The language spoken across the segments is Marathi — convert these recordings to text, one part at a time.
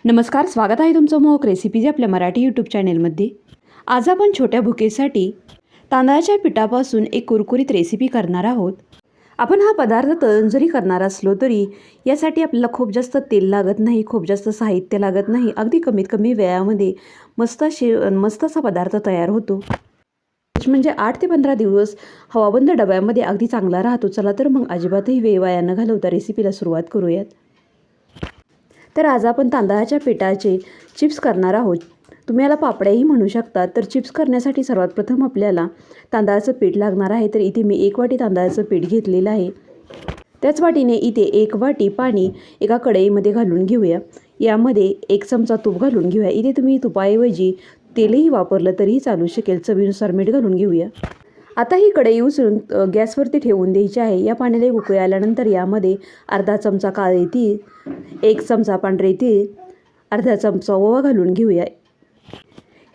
नमस्कार, स्वागत आहे तुमचं मोहक रेसिपीज आपल्या मराठी यूट्यूब चॅनेलमध्ये. आज आपण छोट्या भुकेसाठी तांदळाच्या पिठापासून एक कुरकुरीत रेसिपी करणार आहोत. आपण हा पदार्थ तळून जरी करणार असलो तरी यासाठी आपल्याला खूप जास्त तेल लागत नाही, खूप जास्त साहित्य लागत नाही. अगदी कमीत कमी वेळामध्ये मस्त असा पदार्थ तयार होतो. म्हणजे 8 ते 15 दिवस हवाबंद डब्यामध्ये अगदी चांगला राहतो. चला तर मग अजिबातही वेळ वाया न घालवता रेसिपीला सुरुवात करूयात. तर आज आपण तांदळाच्या पिठाचे चिप्स करणार आहोत. तुम्ही याला पापड्याही म्हणू शकता. तर चिप्स करण्यासाठी सर्वात प्रथम आपल्याला तांदळाचं पीठ लागणार आहे. तर इथे मी 1 वाटी तांदळाचं पीठ घेतलेलं आहे. त्याच वाटीने इथे 1 वाटी पाणी एका कढईमध्ये घालून घेऊया. यामध्ये 1 चमचा तूप घालून घेऊया. इथे तुम्ही तुपाऐवजी तेलही वापरलं तरीही चालू शकेल. चवीनुसार मीठ घालून घेऊया. आता ही कढई उचलून गॅसवरती ठेवून द्यायची आहे. या पाण्याला उकळी आल्यानंतर यामध्ये अर्धा चमचा काळे तीळ, 1 चमचा पांढरे तीळ, अर्धा चमचा ओवा घालून घेऊया.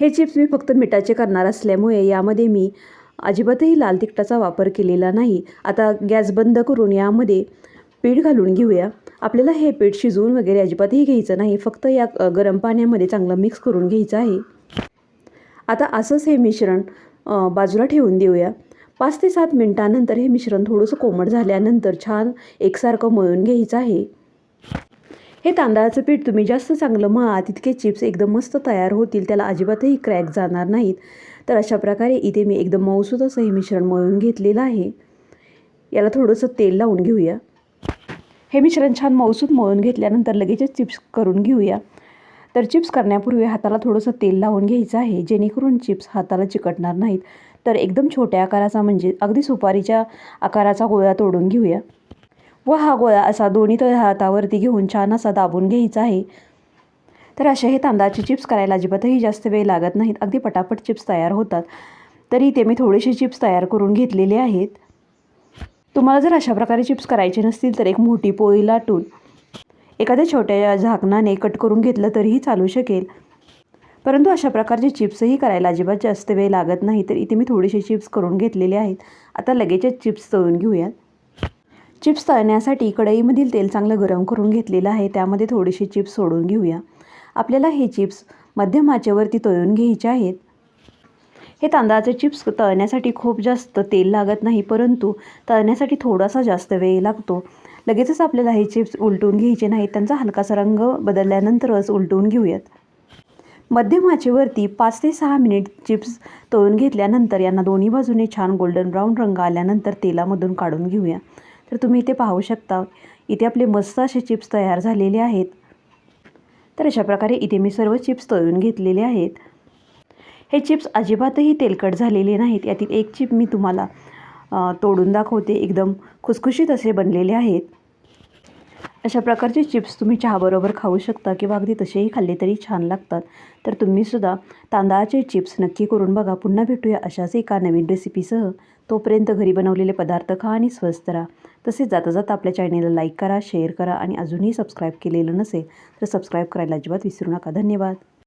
हे चिप्स मी फक्त मिठाचे करणार असल्यामुळे यामध्ये मी अजिबातही लाल तिखटाचा वापर केलेला नाही. आता गॅस बंद करून यामध्ये पीठ घालून घेऊया. आपल्याला हे पीठ शिजवून वगैरे अजिबातही घ्यायचं नाही, फक्त या गरम पाण्यामध्ये चांगलं मिक्स करून घ्यायचं आहे. आता असंच हे मिश्रण बाजूला ठेवून देऊया. 5 ते 7 मिनिटांनंतर हे मिश्रण थोडंसं कोमट झाल्यानंतर छान एकसारखं मळून घ्यायचं आहे. हे तांदळाचं पीठ तुम्ही जास्त चांगलं मळा तितके चिप्स एकदम मस्त तयार होतील. त्याला अजिबातही क्रॅक जाणार नाहीत. तर अशा प्रकारे इथे मी एकदम मऊसूत असं हे मिश्रण मळून घेतलेलं आहे. याला थोडंसं तेल लावून घेऊया. हे मिश्रण छान मऊसूत मळून घेतल्यानंतर लगेचच चिप्स करून घेऊया. तर चिप्स करण्यापूर्वी हाताला थोडंसं तेल लावून घ्यायचं आहे, जेणेकरून चिप्स हाताला चिकटणार नाहीत. तर एकदम छोट्या आकाराचा म्हणजे अगदी सुपारीच्या आकाराचा गोळा तोडून घेऊया व हा गोळा असा दोन्ही हातावरती घेऊन छान असा दाबून घ्यायचा आहे. तर असे हे तांदळाचे चिप्स करायला अजिबातही जास्त वेळ लागत नाहीत. अगदी पटापट चिप्स तयार होतात. तरी ते मी थोडेसे चिप्स तयार करून घेतलेले आहेत. तुम्हाला जर अशा प्रकारे चिप्स करायचे नसतील तर एक मोठी पोळी लाटून एखाद्या छोट्या झाकणाने कट करून घेतलं तरीही चालू शकेल. परंतु अशा प्रकारचे चिप्सही करायला अजिबात जास्त वेळ लागत नाही. तर इथे मी थोडेसे चिप्स करून घेतलेले आहेत. आता लगेचच चिप्स तळून घेऊयात. चिप्स तळण्यासाठी कढईमधील तेल चांगलं गरम करून घेतलेलं आहे. त्यामध्ये थोडेसे चिप्स सोडून घेऊया. आपल्याला हे चिप्स मध्यम आचेवरती तळून घ्यायचे आहेत. हे तांदळाचे चिप्स तळण्यासाठी खूप जास्त तेल लागत नाही, परंतु तळण्यासाठी थोडासा जास्त वेळ लागतो. लगेचच आपल्याला हे चिप्स उलटून घ्यायचे नाहीत. त्यांचा हलकासा रंग बदलल्यानंतरच उलटून घेऊयात. मध्यम आचेवरती 5 ते 6 मिनिट चिप्स तळून घेतल्यानंतर यांना दोन्ही बाजूने छान गोल्डन ब्राऊन रंग आल्यानंतर तेलामधून काढून घेऊया. तर तुम्ही इथे पाहू शकता, इथे आपले मस्त असे चिप्स तयार झालेले आहेत. तर अशा प्रकारे इथे मी सर्व चिप्स तळून घेतलेले आहेत. हे चिप्स अजिबातही तेलकट झालेले नाहीत. यातील एक चिप मी तुम्हाला तोडून दाखवते. एकदम खुसखुशीत असे बनलेले आहेत. अशा प्रकारचे चिप्स तुम्ही चहाबरोबर खाऊ शकता किंवा अगदी तसेही खाल्ले तरी छान लागतात. तर तुम्हीसुद्धा तांदळाचे चिप्स नक्की करून बघा. पुन्हा भेटूया अशाच एका नवीन रेसिपीसह. तोपर्यंत घरी बनवलेले पदार्थ खा आणि स्वस्थ राहा. तसेच जाता जाता आपल्या चॅनेलला लाईक करा, शेअर करा आणि अजूनही सबस्क्राईब केलेलं नसेल तर सबस्क्राईब करायला अजिबात विसरू नका. धन्यवाद.